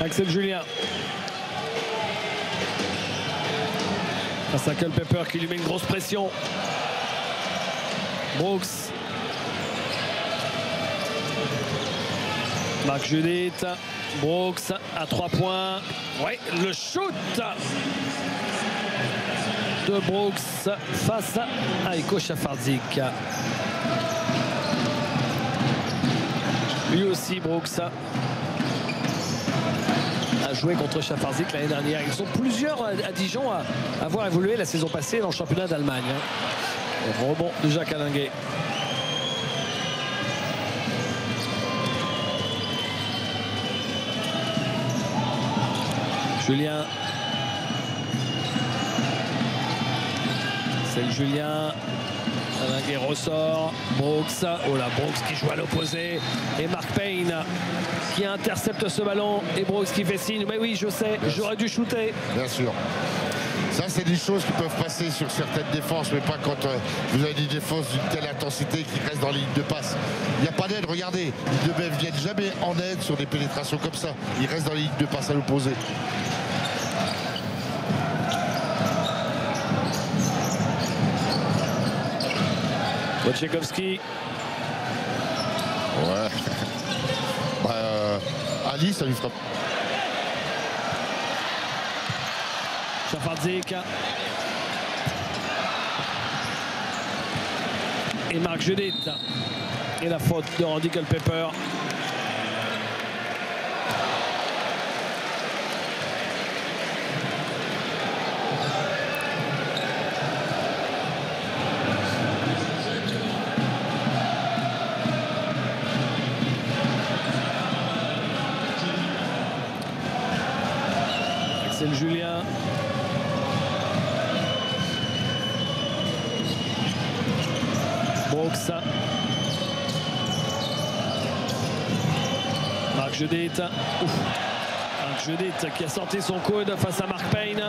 Axel Julien. Face à Culpepper qui lui met une grosse pression. Brooks. Mark Judith. Brooks à 3 points. Ouais, le shoot de Brooks face à Eko Shafarzik. Lui aussi, Brooks a joué contre Shafarzik l'année dernière. Ils sont plusieurs à Dijon à avoir évolué la saison passée dans le championnat d'Allemagne. Rebond de Jacques Alinguet. Julien. C'est le Julien. Alinguet ressort. Brooks. Oh là, Brooks qui joue à l'opposé. Et Mark Payne qui intercepte ce ballon. Et Brooks qui fait signe. Mais oui, je sais, j'aurais dû shooter. Bien sûr. Ça, c'est des choses qui peuvent passer sur certaines défenses, mais pas quand vous avez des défenses d'une telle intensité qui restent dans la ligne de passe. Il n'y a pas d'aide, regardez. Ils ne viennent jamais en aide sur des pénétrations comme ça. Ils restent dans la ligne de passe à l'opposé. Wojciechowski. Ouais. Ali, ça lui fera. Shafarzik. Et Mark Judith. Et la faute de Randy Culpepper. Axel Julien. Brooks. Mark Judith. Mark Judith qui a sorti son coude face à Mark Payne.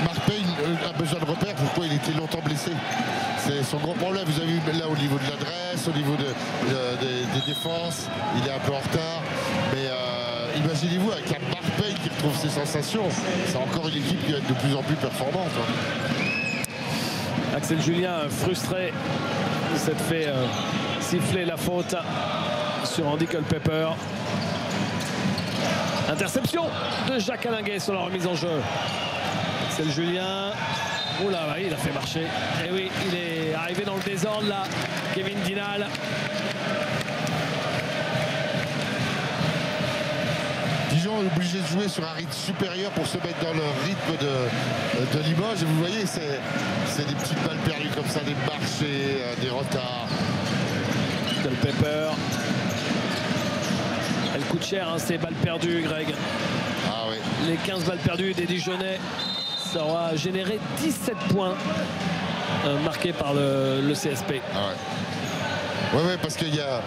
Mark Payne a besoin de repères. Pourquoi il était longtemps blessé? C'est son gros problème. Vous avez vu là au niveau de l'adresse, au niveau des défenses. Il est un peu en retard. Mais imaginez-vous avec la Mark Payne qui retrouve ses sensations. C'est encore une équipe qui va être de plus en plus performante. Axel Julien frustré s'est fait siffler la faute sur Randy Culpepper. Interception de Jacques Alinguet sur la remise en jeu. Axel Julien. Oula, il a fait marcher. Et oui, il est arrivé dans le désordre là. Kevin Dinal. Dijon est obligé de jouer sur un rythme supérieur pour se mettre dans le rythme de Limoges. Et vous voyez, c'est des petites balles perdues comme ça, des marchés, des retards. Culpepper. Elle coûte cher, hein, ces balles perdues, Greg. Ah oui. Les 15 balles perdues des Dijonnais, ça aura généré 17 points marqués par le CSP. Ah ouais. Ouais, parce qu'il y a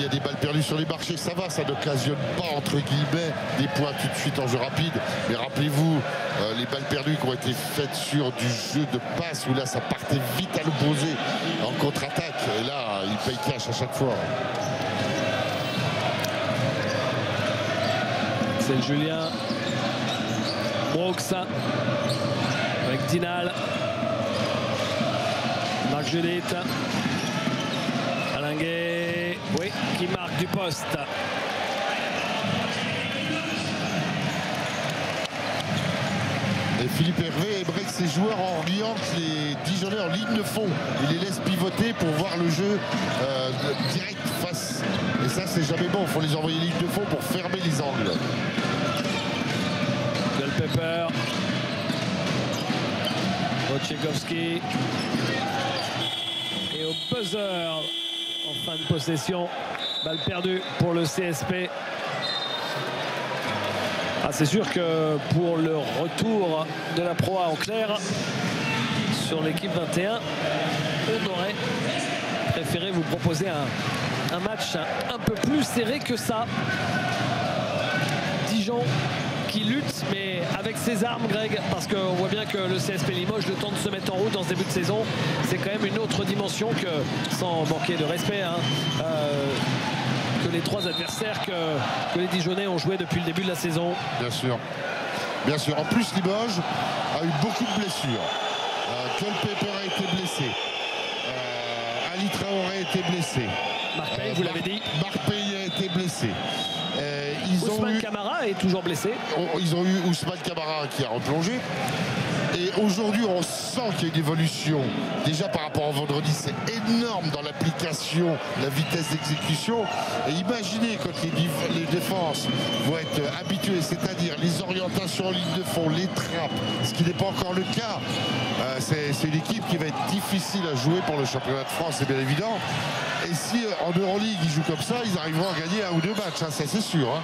des balles perdues sur les marchés, ça va, ça n'occasionne pas, entre guillemets, des points tout de suite en jeu rapide. Mais rappelez-vous, les balles perdues qui ont été faites sur du jeu de passe, où là, ça partait vite à l'opposé en contre-attaque. Et là, il paye cash à chaque fois. C'est le Julien. Brooks avec Dinal. Mark Judith. Alinguet, oui, qui marque du poste. Et Philippe Hervé break ses joueurs en oriente les Dijonnais en ligne de fond. Il les laisse pivoter pour voir le jeu direct face. Et ça, c'est jamais bon. Il faut les envoyer ligne de fond pour fermer les angles. Culpepper. Wojciechowski. Et au buzzer, en fin de possession, balle perdue pour le CSP. Ah, c'est sûr que pour le retour de la Pro A en clair sur l'équipe 21, on aurait préféré vous proposer un match un peu plus serré que ça. Dijon qui lutte, mais avec ses armes, Greg, parce qu'on voit bien que le CSP Limoges, le temps de se mettre en route dans ce début de saison, c'est quand même une autre dimension que, sans manquer de respect, hein, que les 3 adversaires que les Dijonais ont joué depuis le début de la saison. Bien sûr. Bien sûr. En plus, Limoges a eu beaucoup de blessures. Culpepper a été blessé. Ali Traoré a été blessé. Marc Pay, vous l'avez dit. Marc Pay a été blessé. Ousmane Camara est toujours blessé. Ils ont eu Ousmane Camara qui a replongé. Et aujourd'hui, on sent qu'il y a une évolution. Déjà par rapport à vendredi, c'est énorme dans l'application, la vitesse d'exécution. Et imaginez quand les défenses vont être habituées, c'est-à-dire les orientations en ligne de fond, les trappes, ce qui n'est pas encore le cas. C'est une équipe qui va être difficile à jouer pour le championnat de France, c'est bien évident. Et si en Euroleague ils jouent comme ça, ils arriveront à gagner 1 ou 2 matchs, hein, ça c'est sûr. Hein.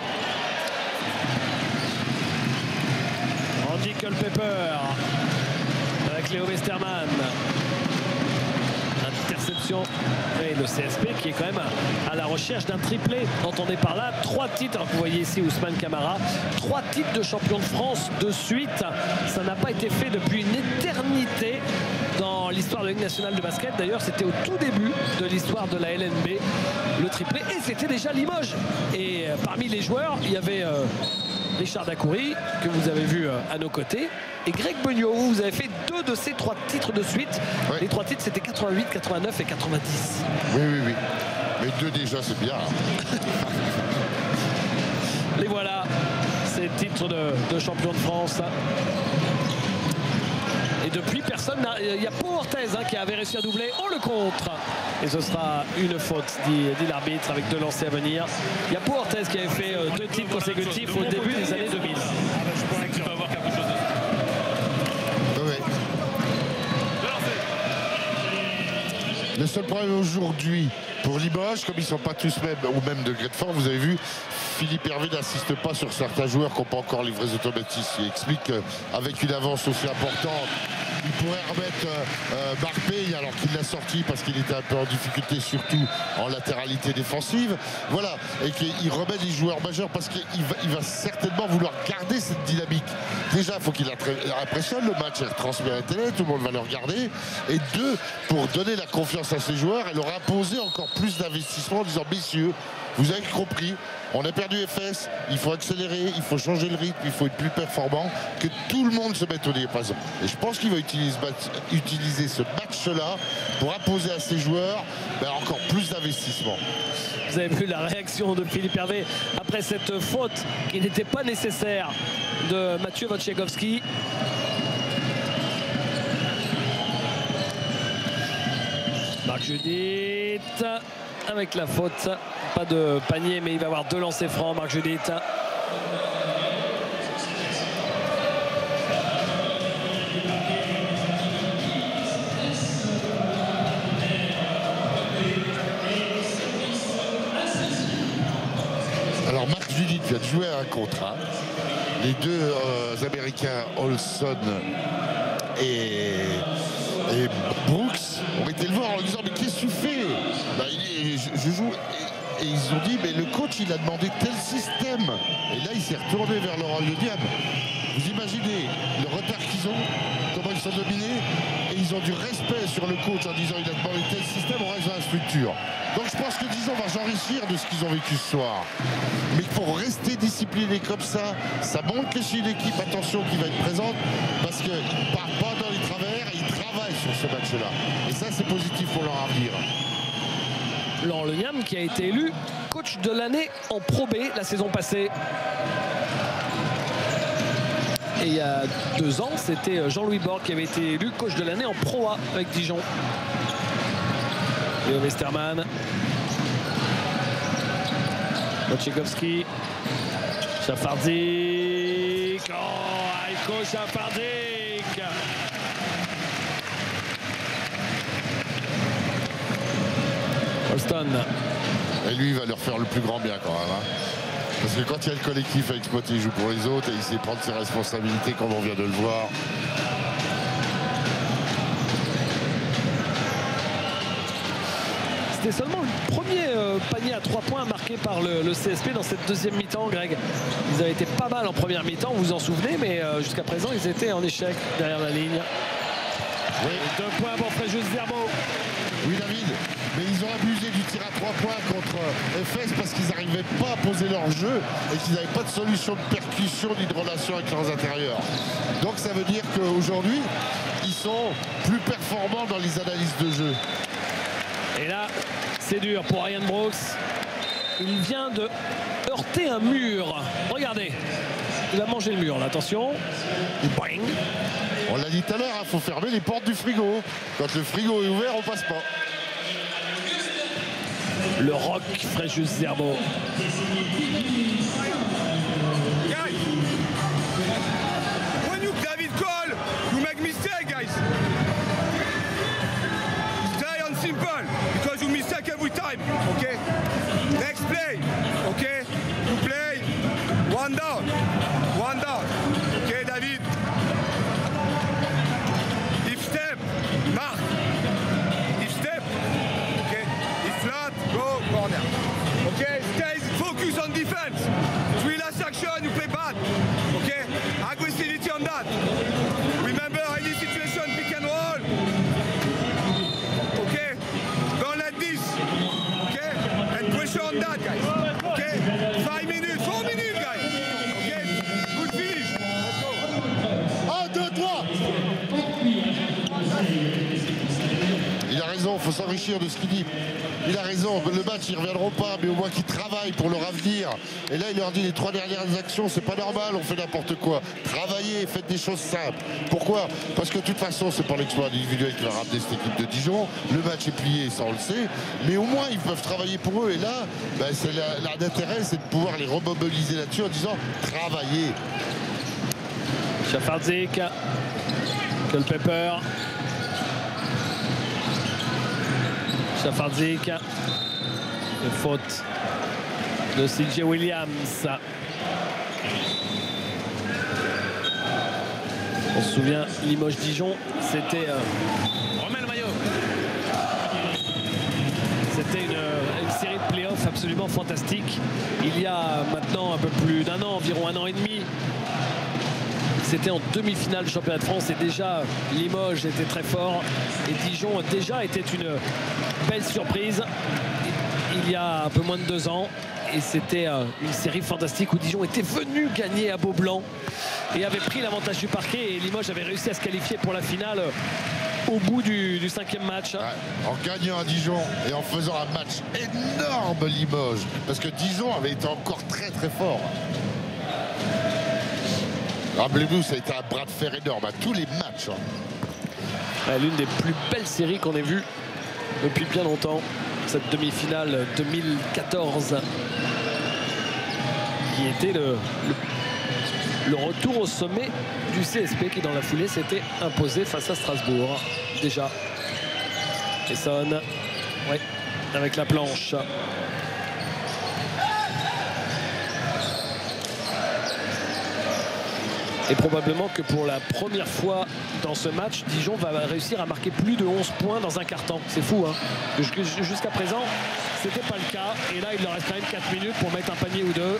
Andy Culpepper avec Léo Westermann. Interception et le CSP qui est quand même à la recherche d'un triplé. Entendez par là 3 titres. Alors vous voyez ici Ousmane Camara, 3 titres de champion de France de suite. Ça n'a pas été fait depuis une éternité dans l'histoire de la Ligue nationale de basket. D'ailleurs, c'était au tout début de l'histoire de la LNB, le triplé. Et c'était déjà Limoges. Et parmi les joueurs, il y avait Richard Dacoury, que vous avez vu à nos côtés, et Greg Beugnot. Vous avez fait 2 de ces 3 titres de suite. Oui. Les 3 titres, c'était 88, 89 et 90. Oui. Mais 2 déjà, c'est bien. Les voilà, ces titres de champion de France. Et depuis, personne n'a... Il y a Pau Orthez qui avait réussi à doubler. On le contre. Et ce sera une faute, dit l'arbitre, avec 2 lancers à venir. Il y a Pau Orthez qui avait fait 2 titres consécutifs au début des années 2000. Je pense que tu vas avoir quelque chose de... Oui. Le seul problème aujourd'hui pour Limoges, comme ils ne sont pas tous mêmes ou même degré de forme, vous avez vu, Philippe Hervé n'insiste pas sur certains joueurs qui n'ont pas encore les vrais automatismes. Il explique qu'avec une avance aussi importante, il pourrait remettre Marc Pay alors qu'il l'a sorti parce qu'il était un peu en difficulté, surtout en latéralité défensive. Voilà, et qu'il remet les joueurs majeurs parce qu'il va certainement vouloir garder cette dynamique. Déjà, il faut qu'il impressionne, le match est retransmis à la télé, tout le monde va le regarder. Et 2, pour donner la confiance à ses joueurs, elle leur a imposé encore plus d'investissement en disant, messieurs, vous avez compris, on a perdu FS, il faut accélérer, il faut changer le rythme, il faut être plus performant, que tout le monde se mette au diapason. Et je pense qu'il va utiliser ce match-là pour imposer à ses joueurs encore plus d'investissement. Vous avez vu la réaction de Philippe Hervé après cette faute qui n'était pas nécessaire de Mathieu Wojciechowski. Marc Judith avec la faute. Pas de panier, mais il va avoir 2 lancers francs, Marc Judith. Alors Marc Judith vient de jouer à un contrat. Les 2 Américains, Olson et Brooks, ont été le voir en lui disant, mais qu'est-ce que tu fais? Je joue. Et ils ont dit, mais le coach, il a demandé tel système. Et là, il s'est retourné vers Laurent Lediam. Vous imaginez le retard qu'ils ont, comment ils sont dominés, et ils ont du respect sur le coach en disant, il a demandé tel système, on reste dans la structure. Donc je pense que Dijon va s'enrichir de ce qu'ils ont vécu ce soir. Mais pour rester discipliné comme ça montre que c'est une équipe, attention, qui va être présente, parce qu'ils ne partent pas dans les travers, et ils travaillent sur ce match-là. Et ça, c'est positif pour leur avenir. Laurent Leniam qui a été élu coach de l'année en Pro B la saison passée. Et il y a 2 ans, c'était Jean-Louis Borg qui avait été élu coach de l'année en Pro A avec Dijon. Léo Westermann. Wojciechowski. Chafardik. Oh, Aiko Chafardik. Holston. Et lui, il va leur faire le plus grand bien quand même. Hein. Parce que quand il y a le collectif à exploiter, il joue pour les autres et il sait prendre ses responsabilités comme on vient de le voir. C'était seulement le premier panier à 3 points marqué par le CSP dans cette deuxième mi-temps, Greg. Ils avaient été pas mal en première mi-temps, vous vous en souvenez, mais jusqu'à présent, ils étaient en échec derrière la ligne. Oui. 2 points pour Fréjus Zerbo. Oui, David, mais ils ont abusé du tir à 3 points contre FS parce qu'ils n'arrivaient pas à poser leur jeu et qu'ils n'avaient pas de solution de percussion ni de relation avec leurs intérieurs. Donc ça veut dire qu'aujourd'hui, ils sont plus performants dans les analyses de jeu. Et là, c'est dur pour Ryan Brooks. Il vient de heurter un mur. Regardez. Il a mangé le mur, là. Attention. Boing. On l'a dit tout à l'heure, il faut fermer les portes du frigo. Quand le frigo est ouvert, on passe pas. Le rock Fréjus Zerbo. Guys, when you David call, you make mistake, guys. Stay on simple, because you mistake every time, okay? Next play, okay? You play one down, okay, David? If step, mark. If step, okay? If flat, go corner. Okay, stay focus on defense. Three last action, you play bad. Okay, aggressivity on that. Remember, any situation, pick and roll. Okay, don't let this. Okay, and pressure on that, guys. Okay, 5 minutes, 4 minutes, guys. Okay, good finish. Let's go. 1, 2, 3. Il a raison, il faut s'enrichir de ce qu'il dit. Il a raison, le match ils ne reviendront pas, mais au moins qu'ils travaillent pour leur avenir. Et là il leur dit les 3 dernières actions, c'est pas normal, on fait n'importe quoi. Travaillez, faites des choses simples. Pourquoi? Parce que de toute façon c'est pas l'exploit individuel qui va ramener cette équipe de Dijon. Le match est plié, ça on le sait. Mais au moins ils peuvent travailler pour eux. Et là, ben, l'intérêt c'est de pouvoir les remobiliser là-dessus en disant travaillez. Schafardzik. Culpepper. Schafardzik. Une faute de CJ Williams. On se souvient, Limoges-Dijon, c'était Remets le maillot. c'était une série de playoffs absolument fantastique. Il y a maintenant un peu plus d'un an, environ 1 an et demi. C'était en demi-finale du championnat de France et déjà Limoges était très fort et Dijon déjà était une belle surprise il y a un peu moins de 2 ans et c'était une série fantastique où Dijon était venu gagner à Beaublanc et avait pris l'avantage du parquet et Limoges avait réussi à se qualifier pour la finale au bout du 5e match. Ouais, en gagnant à Dijon et en faisant un match énorme Limoges parce que Dijon avait été encore très très fort. Rappelez-vous, ça a été un bras de fer énorme à tous les matchs. L'une des plus belles séries qu'on ait vues depuis bien longtemps. Cette demi-finale 2014 qui était le retour au sommet du CSP qui dans la foulée s'était imposé face à Strasbourg. Déjà. Essonne. Ouais, avec la planche. Et probablement que pour la première fois dans ce match, Dijon va réussir à marquer plus de 11 points dans un quart-temps. C'est fou, hein. Jusqu'à présent, c'était pas le cas. Et là, il leur reste quand même 4 minutes pour mettre un panier ou deux.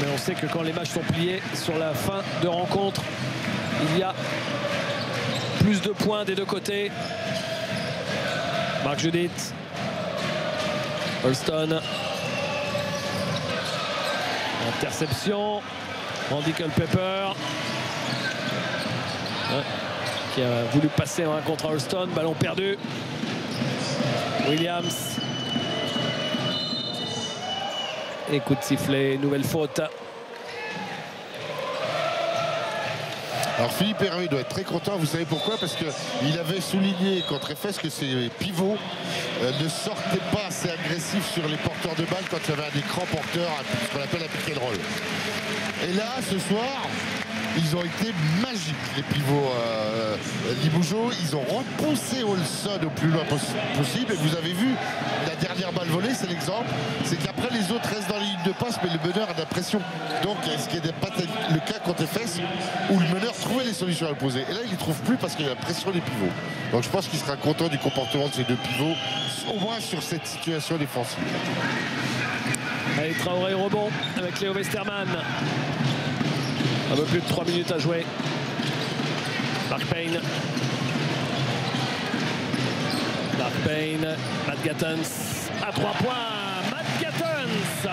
Mais on sait que quand les matchs sont pliés sur la fin de rencontre, il y a plus de points des deux côtés. Marc Judith. Holston. Interception. Randy Culpepper qui a voulu passer en 1 contre Holston, ballon perdu. Williams et coup de sifflet, nouvelle faute. Alors Philippe Hervé doit être très content, vous savez pourquoi? Parce qu'il avait souligné contre FS que ses pivots ne sortaient pas assez agressifs sur les porteurs de balles quand il y avait un écran porteur, ce qu'on appelle un pick and roll. Et là, ce soir, ils ont été magiques, les pivots Limougeaux. Ils ont repoussé Olson au plus loin possible. Et vous avez vu, la dernière balle volée, c'est l'exemple. C'est qu'après, les autres restent dans les lignes de passe, mais le meneur a de la pression. Donc, ce qui n'est pas le cas contre FS, où le meneur trouvait les solutions à le poser. Et là, il ne les trouve plus parce qu'il y a la pression des pivots. Donc, je pense qu'il sera content du comportement de ces deux pivots, au moins sur cette situation défensive. Allez, Traoré rebond avec Léo Westermann. Un peu plus de 3 minutes à jouer. Mark Payne. Mark Payne, Matt Gattens à 3 points. Matt Gattens,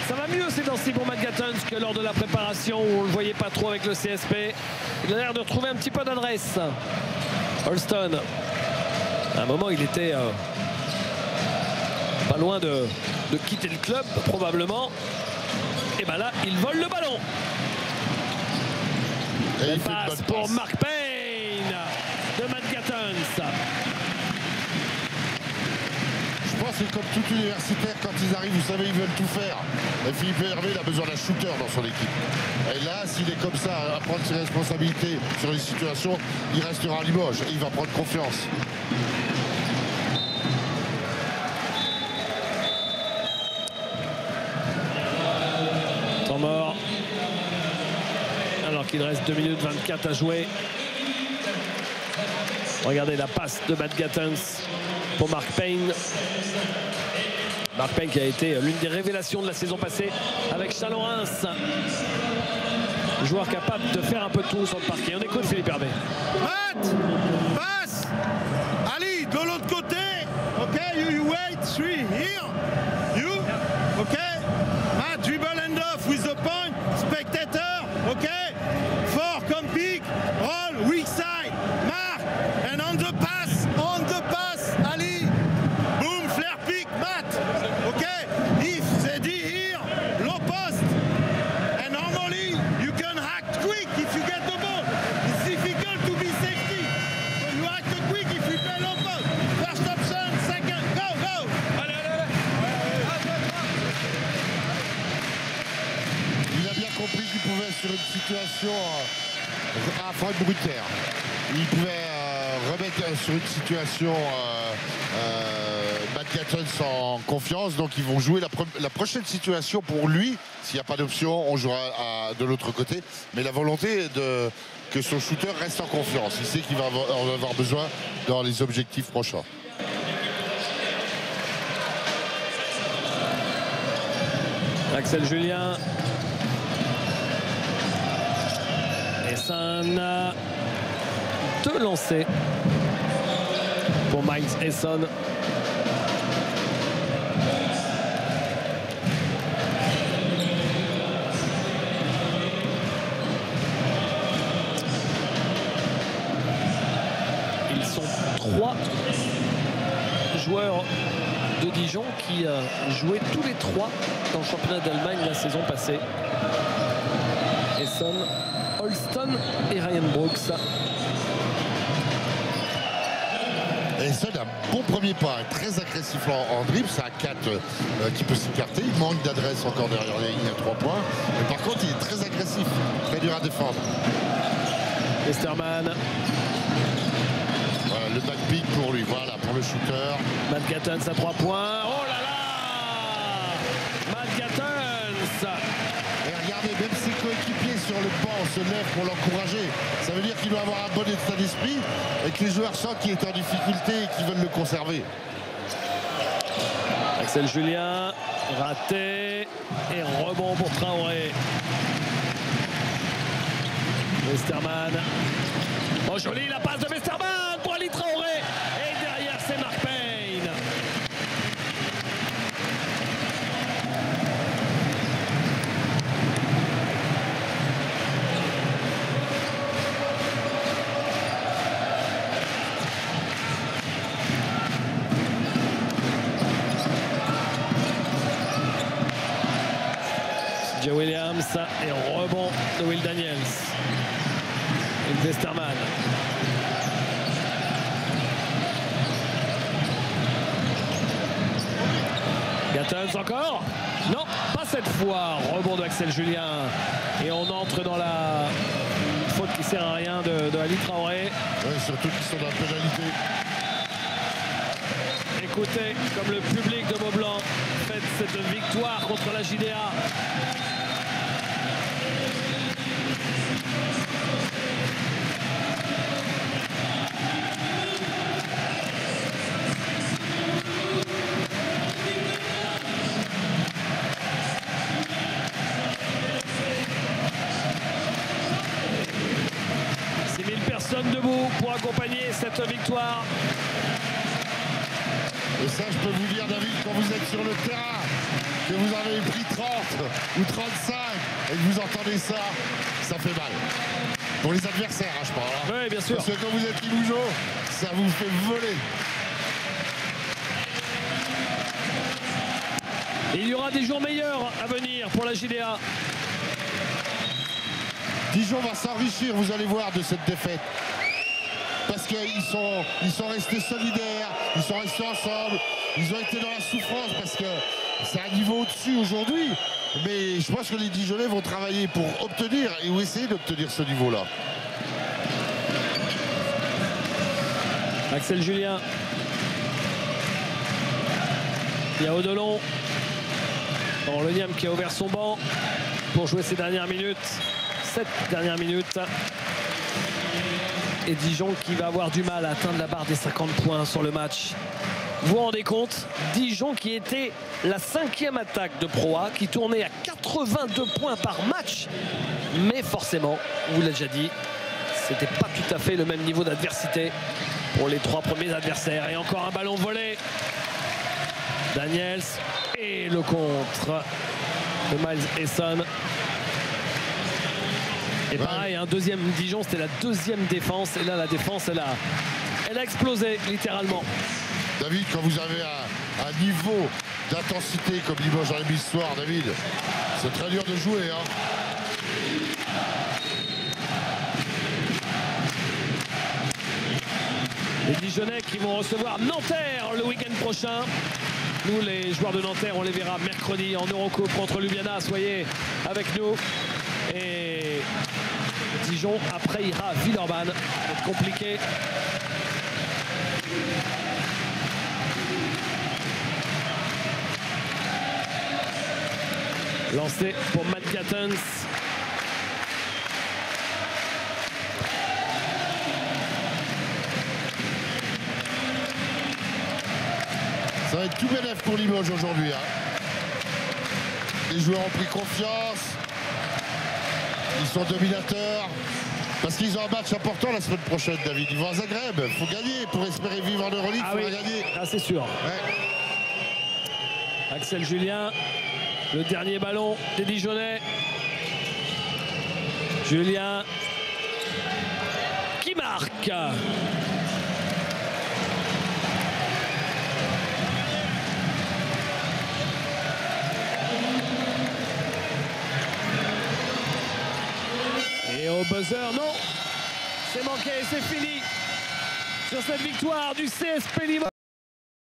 ça va mieux ces temps-ci pour Matt Gattens que lors de la préparation où on ne le voyait pas trop avec le CSP. Il a l'air de retrouver un petit peu d'adresse. Holston, à un moment il était pas loin de quitter le club probablement. Et bien là il vole le ballon. Et il passe pour Mark Payne de Matt Gattens. Je pense que comme tout universitaire, quand ils arrivent, vous savez, ils veulent tout faire. Et Philippe Hervé, il a besoin d'un shooter dans son équipe. Et là, s'il est comme ça, à prendre ses responsabilités sur les situations, il restera à Limoges. Et il va prendre confiance. Temps mort. Alors qu'il reste 2 minutes 24 à jouer. Regardez la passe de Matt Gattens pour Mark Payne. Mark Payne qui a été l'une des révélations de la saison passée avec Chalon-Reims. Joueur capable de faire un peu de tout sur le parquet. On écoute Philippe Hervé. Matt, passe. Ali, de l'autre côté. OK, you wait, 3, here. You, OK. Matt, dribble and off with the point. Spectator, OK. 4, come big. Roll, weak side. Mark, and on the pass, Ali. Boom, flare pick, Matt. OK. If they did here, low post. And normally, you can act quick if you get the ball. It's difficult to be safety. So you act quick if you play low post. First option, second, go, go. Il a bien compris qu'il pouvait, sur une situation à Franck Brucker, il pouvait remettre sur une situation Matt Gattens en confiance. Donc ils vont jouer la prochaine situation pour lui. S'il n'y a pas d'option, on jouera de l'autre côté. Mais la volonté de que son shooter reste en confiance. Il sait qu'il va en avoir besoin dans les objectifs prochains. Axel Julien. Esson. 2 lancés pour Miles Esson. Ils sont 3 joueurs de Dijon qui jouaient tous les 3 dans le championnat d'Allemagne la saison passée. Esson, Holston et Ryan Brooks. Esson a un bon premier pas, très agressif en dribble, c'est un 4 qui peut s'écarter. Il manque d'adresse encore derrière la ligne à 3 points. Mais par contre, il est très agressif, très dur à défendre. Westerman. Voilà, le back pick pour lui, voilà, pour le shooter. Matt Gattens à 3 points. Oh là là, Matt Gattens. Et regardez, même ses coéquipiers sur le banc se lèvent pour l'encourager. Ça veut dire qu'il doit avoir un bon état d'esprit et que les joueurs sentent qu'il est en difficulté et qu'ils veulent le conserver. Axel Julien, raté et rebond pour Traoré. Westerman. Oh joli la passe de Westerman pour Ali Traoré. Et derrière c'est Mark Payne. Jay Williams et rebond de Will Daniels. Et Westerman. Gattens encore? Non, pas cette fois. Rebond de Axel Julien. Et on entre dans la faute qui sert à rien de Ali Traoré. Oui, surtout qu'ils sont dans la pénalité. Écoutez, comme le public de Maublanc fête cette victoire contre la JDA. Debout pour accompagner cette victoire. Et ça, je peux vous dire, David, quand vous êtes sur le terrain, que vous avez pris 30 ou 35 et que vous entendez ça, ça fait mal. Pour les adversaires, hein, je parle. Hein. Oui, bien sûr. Parce que quand vous êtes Limoujo, ça vous fait voler. Et il y aura des jours meilleurs à venir pour la JDA. Dijon va s'enrichir, vous allez voir, de cette défaite. Parce qu'ils sont restés solidaires, ils sont restés ensemble, ils ont été dans la souffrance parce que c'est un niveau au-dessus aujourd'hui. Mais je pense que les Dijonnais vont travailler pour obtenir et essayer d'obtenir ce niveau-là. Axel Julien. Il y a Odelon. Bon, le Niam qui a ouvert son banc pour jouer ces dernières minutes. 7 dernières minutes. Et Dijon qui va avoir du mal à atteindre la barre des 50 points sur le match. Vous vous rendez compte, Dijon qui était la 5e attaque de Pro A, qui tournait à 82 points par match. Mais forcément, on vous l'a déjà dit, c'était pas tout à fait le même niveau d'adversité pour les 3 premiers adversaires. Et encore un ballon volé. Daniels et le contre de Miles Esson. Et pareil, un deuxième Dijon, c'était la 2e défense. Et là, la défense, elle a explosé, littéralement. David, quand vous avez un niveau d'intensité comme Limoges en début de soir, David, c'est très dur de jouer. Hein. Les Dijonnais qui vont recevoir Nanterre le week-end prochain. Nous, les joueurs de Nanterre, on les verra mercredi en Eurocoupe contre Ljubljana. Soyez avec nous. Et Dijon, après, ira à Villeurbanne. Ça va être compliqué. Lancé pour Matt Gattens. Ça va être tout bénef pour Limoges aujourd'hui. Hein. Les joueurs ont pris confiance. Ils sont dominateurs. Parce qu'ils ont un match important la semaine prochaine, David. Ils vont à Zagreb. Il faut gagner. Pour espérer vivre en Euroleague, il faut gagner. Ah, c'est sûr. Ouais. Axel Julien. Le dernier ballon des Dijonnais. Julien qui marque. Et au buzzer, non. C'est manqué, c'est fini. Sur cette victoire du CSP Limoges.